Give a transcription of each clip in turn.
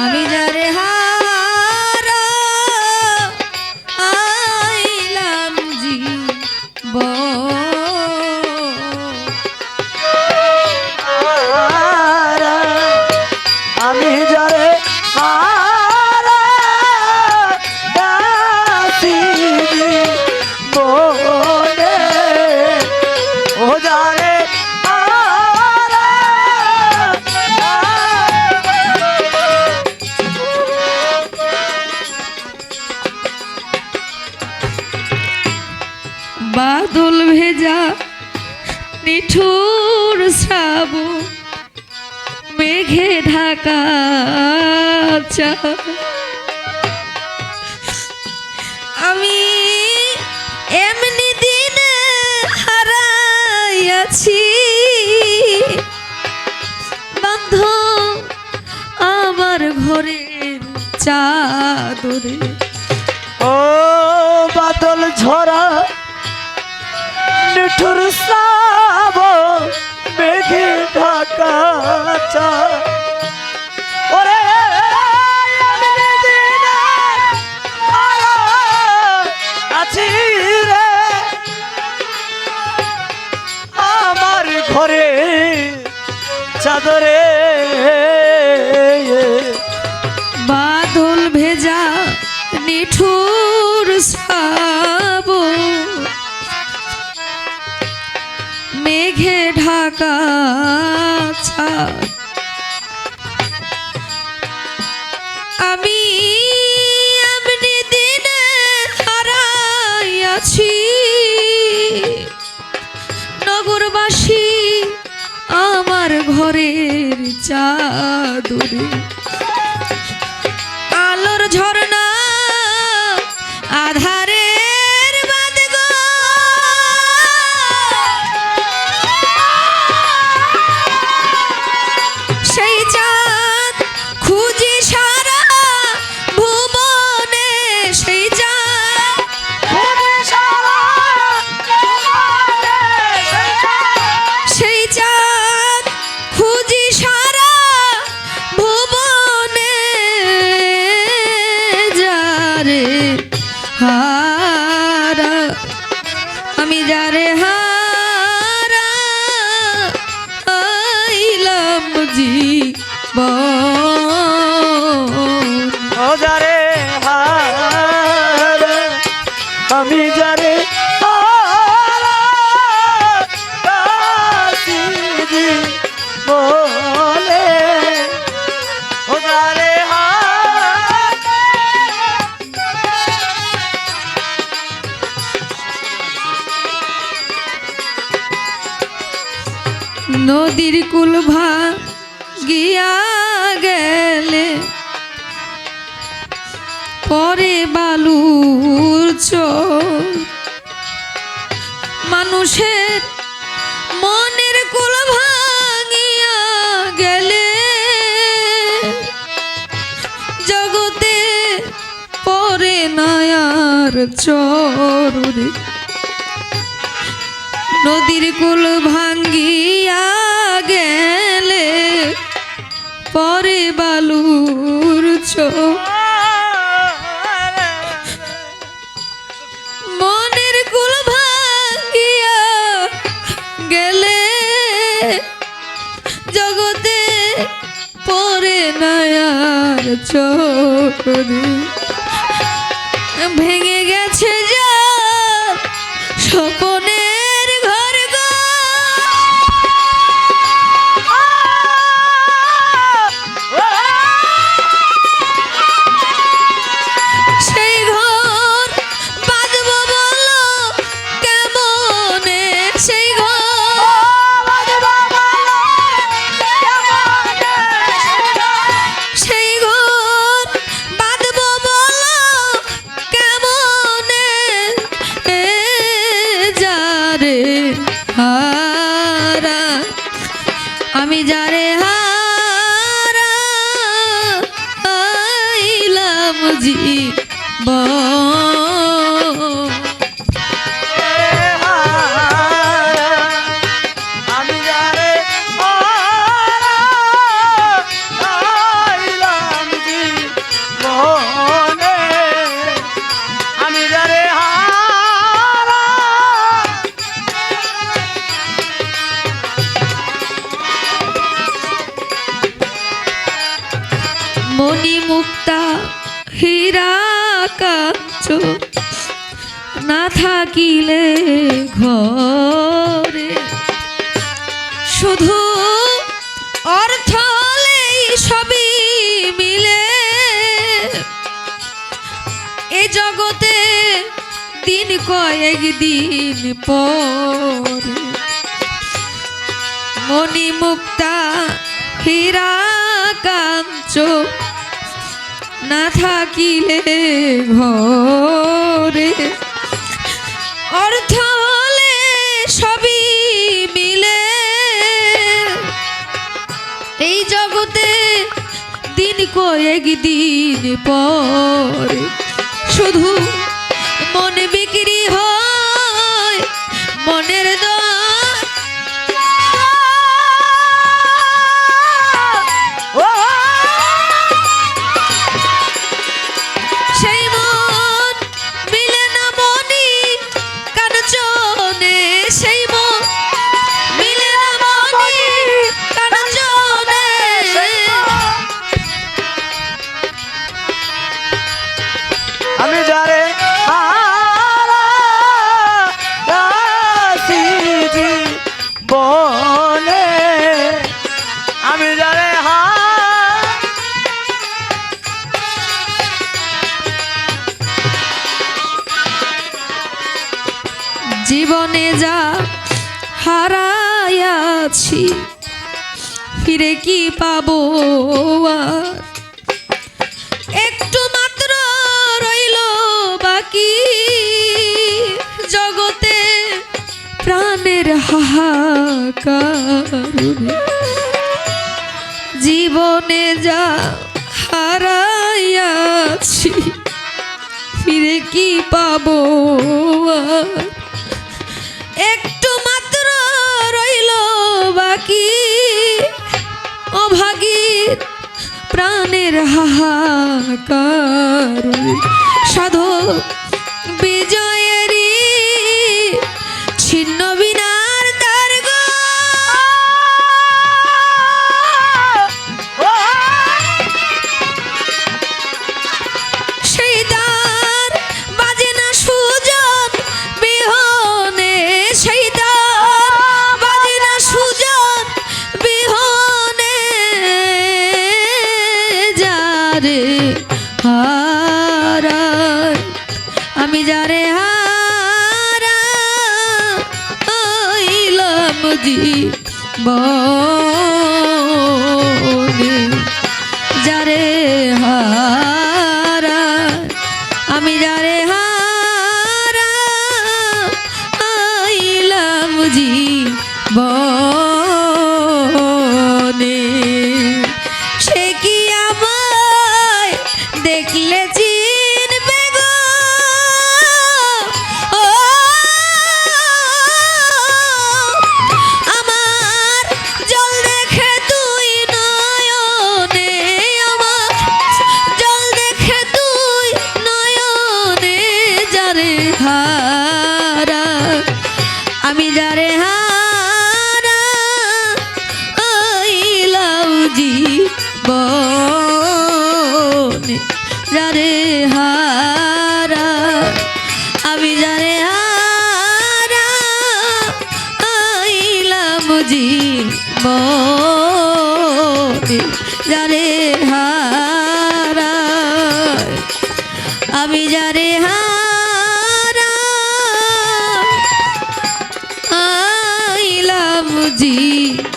আমি যারে হারা আইলাম আমি যারে বলে ও যারে বাদল ভেজা নিঠুর শ্রাবণ মেঘে ঢাকা আমি এমনি দিন হারাইয়াছি বন্ধ আমার ঘরের চাদরে। ও বাদল ঝরা নিঠুর শ্রাবণ মেঘে ঢাকা ওরে আছি রে আমার ঘরে চাদরে। বাদল ভেজা নিঠুর শ্রাবণ মেঘে ঢাকা আমি এমনি দিন হারাইয়াছি নগরবাসী আমার ঘরের চাদরে। আলোর ঝর্ণা আধারের বাঁধ গো সেই চাঁদ খুঁজি সারা ভুবনে সেই চাঁদ সেই চাঁদ খুঁজি সারা ভুবনে যারে হারা আমি যারে হারা আইলাম জীবন। ও যারে হারা আমি যারে বলে ও যারে নদীর কুল ভাগিয়া গেলে পরে বালুর চর মানুষের মনের কুল ভাঙিয়া গেলে জগতে পরে নয়ার চরে। নদীর কুল ভাঙ্গিয়া গেলে পরে বালুর চর মনের কুল ভাঙ্গিয়া গেলে জগতে পরে নয়ার চরে। ভেঙে গেছে যা স্বপনের ঘর গো সেই ঘর বাঁধব বলো কেমনে সেই সেই ঘর বাঁধব বলো কেমনে যারে হারা আমি যারে হারা আইলাম জীবন। আমি যারে মণি মুক্তা হীরা কাঞ্চ না থাকিলে ঘরে শুধু অর্থ হলেই সবই মিলে এ জগতে দিন কয়েক দিন পরে মণি মুক্তা হীরা কাঞ্চ না থাকিলে ঘরে অর্থ হলে সবই মিলে এই জগতে দিন কয়েক দিন পরে শুধু মন বিক্রি হয় মনের দর সেই মন মিলে না মনি কাঞ্চনে সেই মন মিলে না মনি কাঞ্চনে আমি যারে হারাইছি জীবনে আমি যারে জীবনে যা হারাইয়াছি ফিরে কি পাবো আর একটু মাত্র রইল বাকি জগতে প্রাণের হাহাকার জীবনে যা হারাইয়াছি ফিরে কি পাবো আর একটু মাত্র রইল বাকি অভাগীর প্রাণের হাহাকার সাধক বিজয়েরই ছিন্ন বিনার দ্বার গো সেই দ্বার বাজে না সুজন বিহনে সেই দ্বার বাজে না সুজন বিহনে যারে হারাই আমি যারে হারাইলাম জীবনে যারে হারাই আমি যারে হারাইলাম জীবনে সে কি আমায় দেখলে চিনবে গো ও আমার জল দেখে তুই নয়নে আমার জল দেখে তুই নয়নে যারে হারা আমি যারে হারাইলাম জীবনে যারে হারা আমি যারে হারাইলাম জীবনে যারে হারা আমি যারে হারাইলাম জীবনে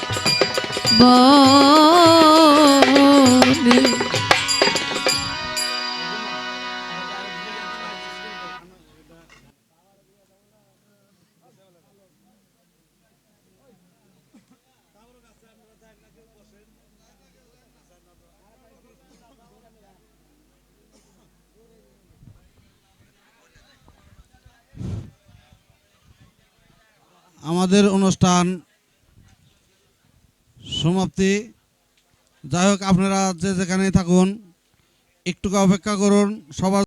আমাদের অনুষ্ঠান সমাপ্তি। যাই হোক, আপনারা যে যেখানেই থাকুন একটু অপেক্ষা করুন। সবার